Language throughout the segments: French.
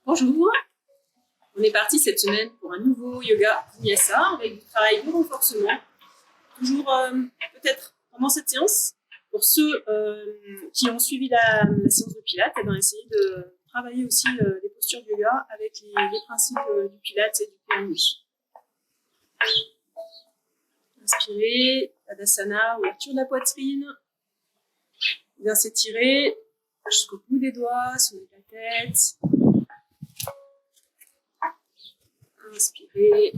Bonjour, on est parti cette semaine pour un nouveau yoga vinyasa avec du travail de renforcement. Toujours peut-être pendant cette séance, pour ceux qui ont suivi la séance de Pilates, essayer de travailler aussi les postures de yoga avec les principes du Pilates et du PNJ. Inspirez, Tadasana, ouverture de la poitrine. Bien s'étirer jusqu'au bout des doigts, soulever la tête. Inspirez,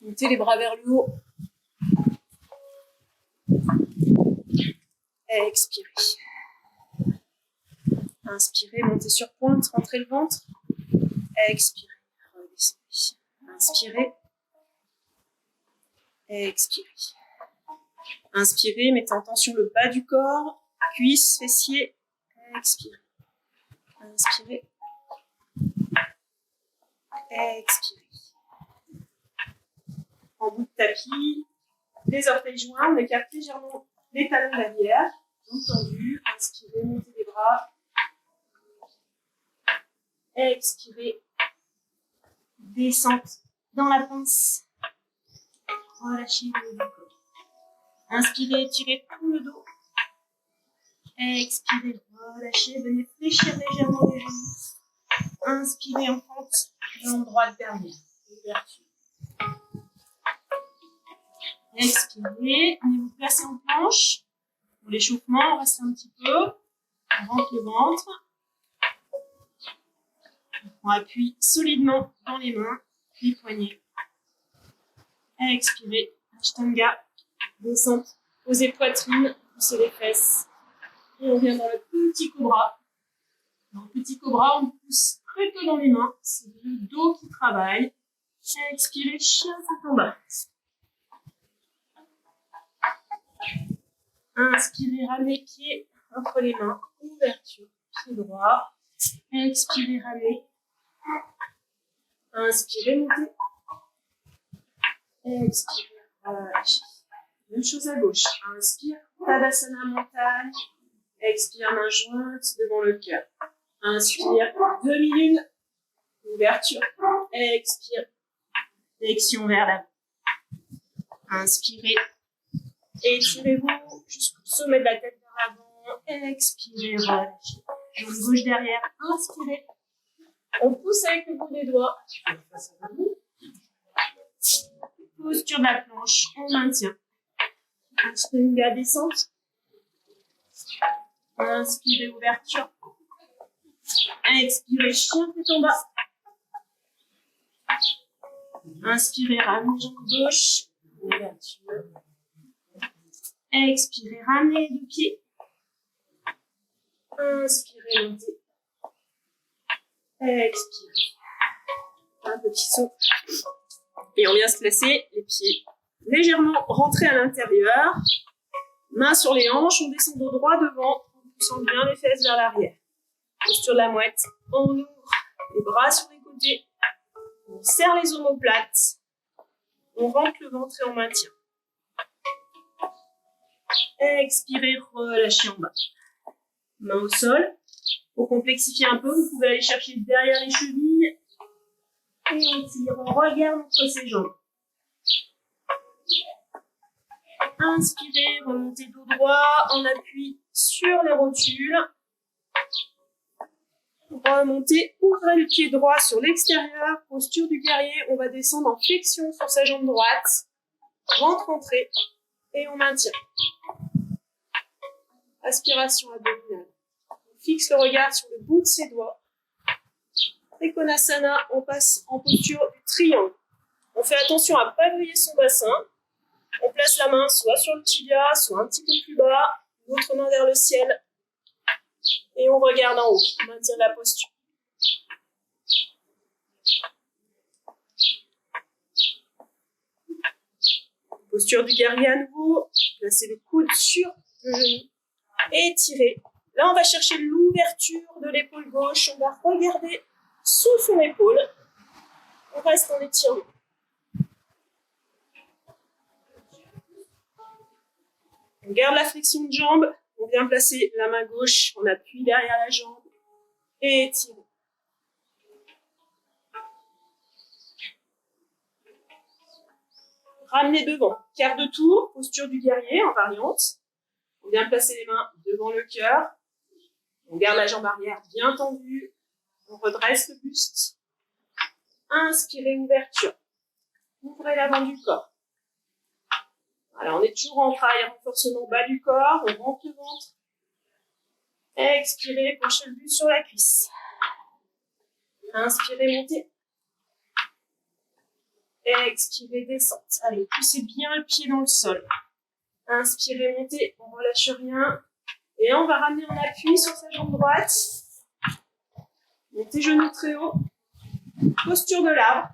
montez les bras vers le haut. Expirez. Inspirez, montez sur pointe, rentrez le ventre. Expirez, redescendez. Inspirez. Expirez. Inspirez, mettez en tension le bas du corps, cuisses, fessiers. Expirez. Inspirez. Expirez. En bout de tapis, les orteils joints, on écarte légèrement les talons de l'arrière. Entendu, inspirez, montez les bras. Expirez. Descente dans la pince. Relâchez le haut du corps. Inspirez, étirez tout le dos. Expirez, relâchez, venez fléchir légèrement les genoux. Inspirez en pente, jambe droite derrière. Ouverture. Expirez, venez vous placer en planche. Pour l'échauffement, on reste un petit peu. On rentre le ventre. On appuie solidement dans les mains, les poignets. Expirez, Ashtanga, descente, posez poitrine, poussez les fesses. Et on vient dans le petit cobra. Dans le petit cobra, on pousse très peu dans les mains, c'est le dos qui travaille. Expirez, chien tête en bas. Inspirez, ramenez pied entre les mains, ouverture, pied droit. Expirez, ramenez. Inspirez, montez. Expirez, relâchez. Même chose à gauche. Inspire, Tadasana montagne. Expire, main jointe devant le cœur. Inspire, demi-lune. Ouverture. Expire. Flexion vers l'avant. Inspirez. Étirez-vous jusqu'au sommet de la tête vers l'avant. Expirez, relâchez. Jambe gauche derrière. Inspirez. On pousse avec le bout des doigts. Face à vous. Posture de la planche. On maintient. Ashtanga, descente. Inspirez, ouverture. Expirez, chien tête en bas. Inspirez, ramenez jambe gauche. Ouverture. Expirez, ramenez deux pieds. Inspirez, montez. Expirez. Un petit saut. Et on vient se placer, les pieds légèrement rentrés à l'intérieur. Mains sur les hanches, on descend dos droit devant, en poussant bien les fesses vers l'arrière. Posture de la mouette. On ouvre les bras sur les côtés. On serre les omoplates. On rentre le ventre et on maintient. Expirez, relâchez en bas. Main au sol. Pour complexifier un peu, vous pouvez aller chercher derrière les chevilles. Et on tire, on regarde entre ses jambes. Inspirez, remontez dos droit, on appuie sur les rotules. Remontez, ouvrez le pied droit sur l'extérieur, posture du guerrier, on va descendre en flexion sur sa jambe droite. Ventre entrée et on maintient. Aspiration abdominale. On fixe le regard sur le bout de ses doigts. Trikonasana, on passe en posture du triangle. On fait attention à ne pas griller son bassin. On place la main soit sur le tibia, soit un petit peu plus bas, l'autre main vers le ciel. Et on regarde en haut, on maintient la posture. Posture du guerrier à nouveau. Placez le coude sur le genou. Et étirez. Là, on va chercher l'ouverture de l'épaule gauche. On va regarder sous son épaule. On reste en étirement. On garde la flexion de jambe. On vient placer la main gauche. On appuie derrière la jambe. Et étirez. Ramenez devant. Quart de tour, posture du guerrier en variante. On vient placer les mains devant le cœur. On garde la jambe arrière bien tendue. On redresse le buste. Inspirez, ouverture. Ouvrez l'avant du corps. Voilà, on est toujours en travail renforcement bas du corps. On rentre le ventre. Expirez, penchez le buste sur la cuisse. Inspirez, montez. Expirez, descente. Allez, poussez bien le pied dans le sol. Inspirez, montez. On ne relâche rien. Et on va ramener en appui sur sa jambe droite. Montez genoux très haut. Posture de l'arbre.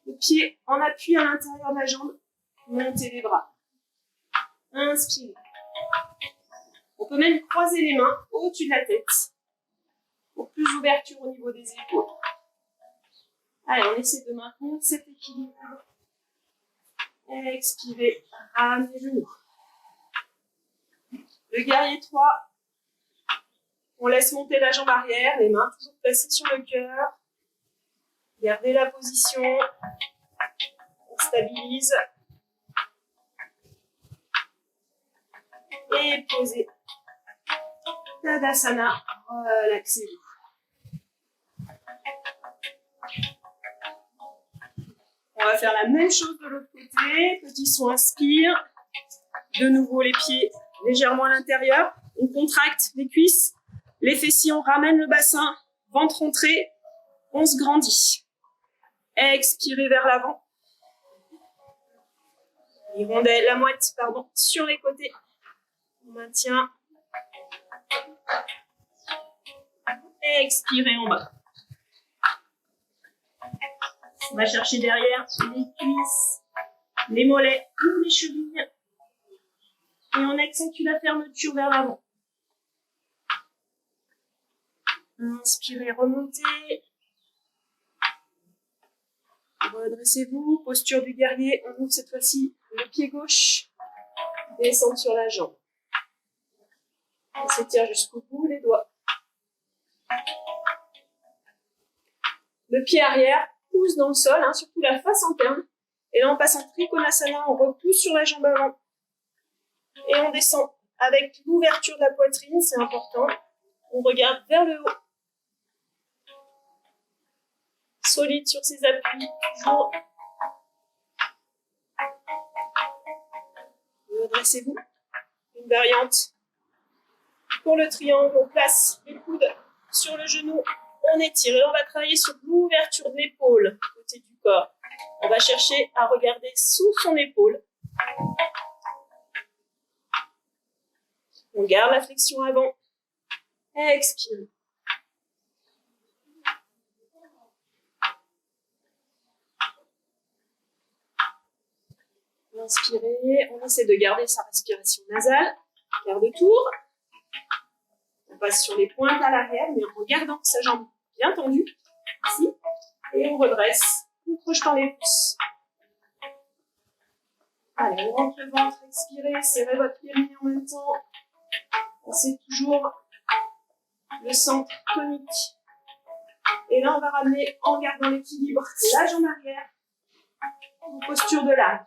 Le pied en appui à l'intérieur de la jambe. Montez les bras. Inspirez. On peut même croiser les mains au-dessus de la tête. Pour plus d'ouverture au niveau des épaules. Allez, on essaie de maintenir cet équilibre. Expirez. Ramenez les genoux. Le guerrier 3. On laisse monter la jambe arrière, les mains toujours placées sur le cœur. Gardez la position. On stabilise. Et posez. Tadasana. Relaxez-vous. On va faire la même chose de l'autre côté. Petit saut, inspire. De nouveau les pieds légèrement à l'intérieur. On contracte les cuisses. Les fessiers, on ramène le bassin. Ventre rentré. On se grandit. Expirez vers l'avant. Hirondelle, la mouette, pardon, sur les côtés. On maintient. Expirez en bas. On va chercher derrière les cuisses, les mollets ou les chevilles. Et on accentue la fermeture vers l'avant. Inspirez, remontez. Redressez-vous. Posture du guerrier. On ouvre cette fois-ci le pied gauche. Descendre sur la jambe. On s'étire jusqu'au bout, les doigts. Le pied arrière pousse dans le sol, hein, surtout la face interne. Et là, on passe en Trikonasana, on repousse sur la jambe avant. Et on descend avec l'ouverture de la poitrine, c'est important. On regarde vers le haut. Solide sur ses appuis, toujours. Redressez-vous. Une variante. Pour le triangle, on place les coudes sur le genou. On étire et on va travailler sur l'ouverture de l'épaule, côté du corps. On va chercher à regarder sous son épaule. On garde la flexion avant. Expire. Inspirez. On essaie de garder sa respiration nasale. Quart de tour. On passe sur les pointes à l'arrière, mais en gardant sa jambe bien tendue. Ici. Et on redresse. En projetant les pouces. Allez, on rentre le ventre, expirez, serrez votre périnée en même temps. Pensez toujours le centre tonique. Et là, on va ramener, en gardant l'équilibre, la jambe arrière en posture de l'arbre.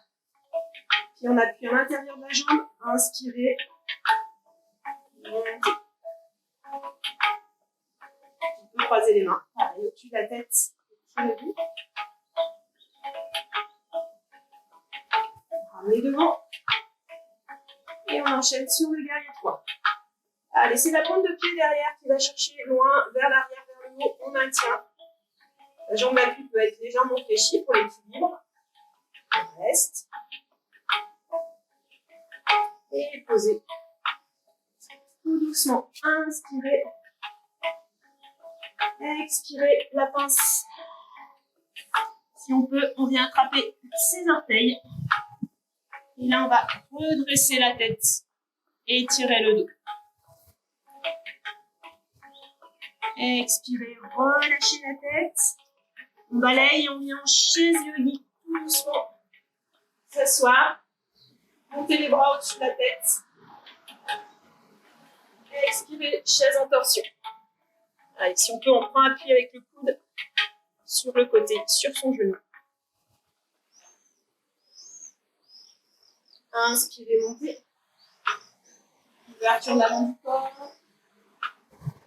Puis on appuie à l'intérieur de la jambe, inspirez. Montez. On peut croiser les mains. Allez, au-dessus de la tête, étirez-vous. Ramenez devant. Et on enchaîne sur le guerrier 3. Allez, c'est la pointe de pied derrière qui va chercher loin, vers l'arrière, vers le haut. On maintient. La jambe d'appui peut être légèrement fléchie pour l'équilibre. On reste. Et posez. Tout doucement. Inspirez. Expirez la pince. Si on peut, on vient attraper ses orteils. Et là, on va redresser la tête et étirer le dos. Expirez, relâchez la tête. On balaye, on vient en chaise yogi, tout doucement. S'asseoir. Montez les bras au-dessus de la tête. Expirez, chaise en torsion. Allez, si on peut, on prend appui avec le coude sur le côté, sur son genou. Inspirez, montez. Ouverture de l'avant du corps.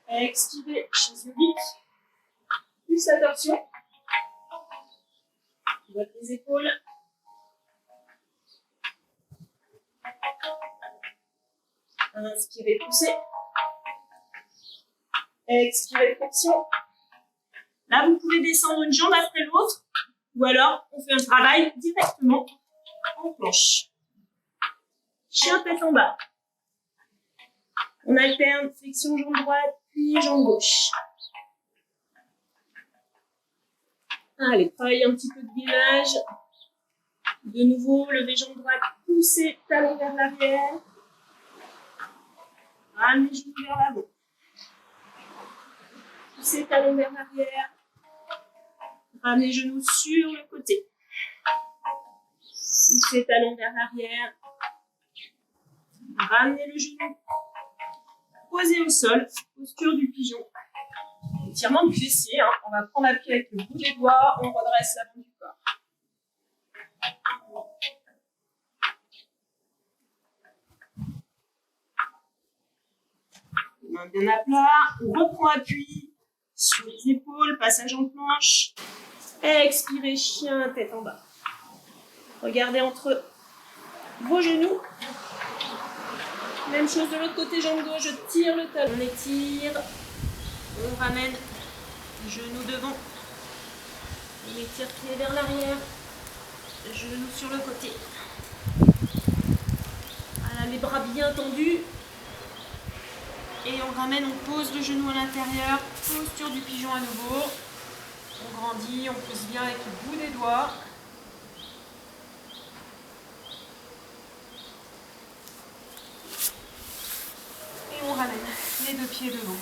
Expirez, chaise yogique. Plus la torsion. Droite les épaules. Inspirez, poussez. Expirez, flexion. Là, vous pouvez descendre une jambe après l'autre. Ou alors, on fait un travail directement en planche. Chien tête en bas. On alterne flexion jambe droite, puis jambe gauche. Allez, travaillez un petit peu de gainage. De nouveau, levez jambe droite, poussez talon vers l'arrière. Ramenez genoux vers l'avant. Poussez talon vers l'arrière. Ramenez genoux sur le côté. Poussez talon vers l'arrière. Ramenez le genou. Posez au sol, posture du pigeon. Étirement du fessier, hein. On va prendre appui avec le bout des doigts, on redresse l'avant du corps. Main bien à plat, on reprend appui sur les épaules, passage en planche. Expirez, chien, tête en bas. Regardez entre vos genoux. Même chose de l'autre côté, jambe gauche, je tire le talon. On étire, on ramène genou devant. On étire pied vers l'arrière, genou sur le côté. Voilà, les bras bien tendus. Et on ramène, on pose le genou à l'intérieur, posture du pigeon à nouveau. On grandit, on pousse bien avec le bout des doigts. Et on ramène les deux pieds devant.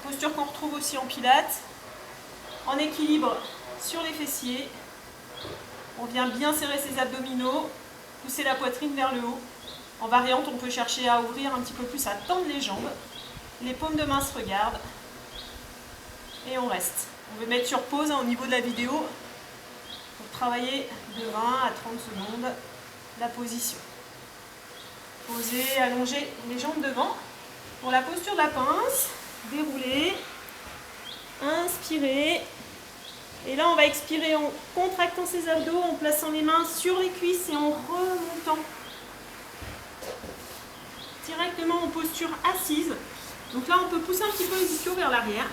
Posture qu'on retrouve aussi en pilates. En équilibre sur les fessiers. On vient bien serrer ses abdominaux, pousser la poitrine vers le haut. En variante, on peut chercher à ouvrir un petit peu plus, à tendre les jambes. Les paumes de main se regardent. Et on reste. On veut mettre sur pause au niveau de la vidéo pour travailler de 20 à 30 secondes la position. Posez, allongez les jambes devant. Pour la posture de la pince, déroulez, inspirez. Et là, on va expirer en contractant ses abdos, en plaçant les mains sur les cuisses et en remontant directement en posture assise. Donc là, on peut pousser un petit peu les ischios vers l'arrière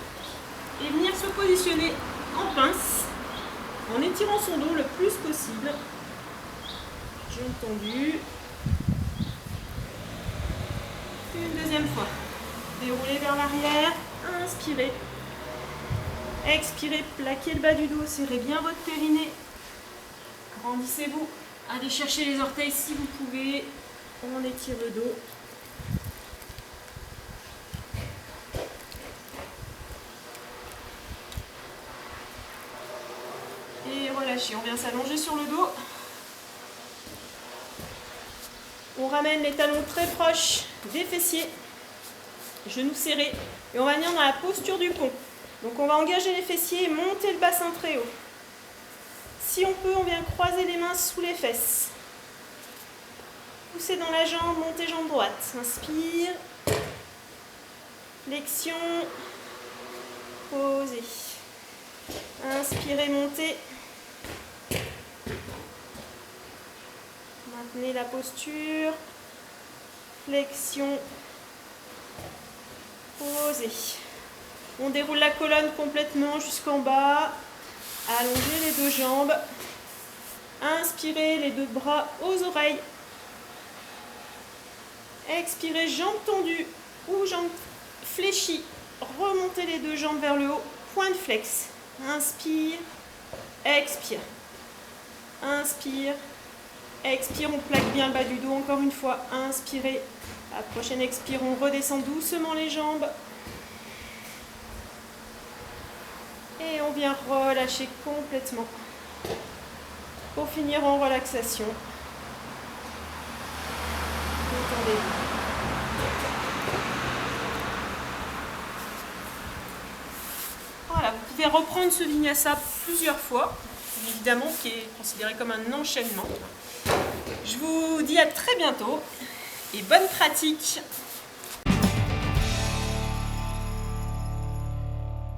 et venir se positionner en pince en étirant son dos le plus possible. Jambes tendues. Une deuxième fois. Déroulez vers l'arrière, inspirez. Expirez, plaquez le bas du dos, serrez bien votre périnée. Grandissez-vous. Allez chercher les orteils si vous pouvez. On étire le dos. Et relâchez. On vient s'allonger sur le dos. On ramène les talons très proches des fessiers. Genoux serrés. Et on va venir dans la posture du pont. Donc on va engager les fessiers et monter le bassin très haut. Si on peut, on vient croiser les mains sous les fesses. Poussez dans la jambe, montez jambe droite. Inspire. Flexion. Posez. Inspirez, montez. Maintenez la posture. Flexion. Posez. On déroule la colonne complètement jusqu'en bas. Allongez les deux jambes. Inspirez les deux bras aux oreilles. Expirez, jambes tendues ou jambes fléchies. Remontez les deux jambes vers le haut. Point de flex. Inspire. Expire. Inspire. Expire, on plaque bien le bas du dos. Encore une fois, inspirez. À la prochaine expire, on redescend doucement les jambes. Et on vient relâcher complètement. Pour finir en relaxation. Détendez-vous. Voilà, vous pouvez reprendre ce vinyasa plusieurs fois, évidemment, qui est considéré comme un enchaînement. Je vous dis à très bientôt et bonne pratique.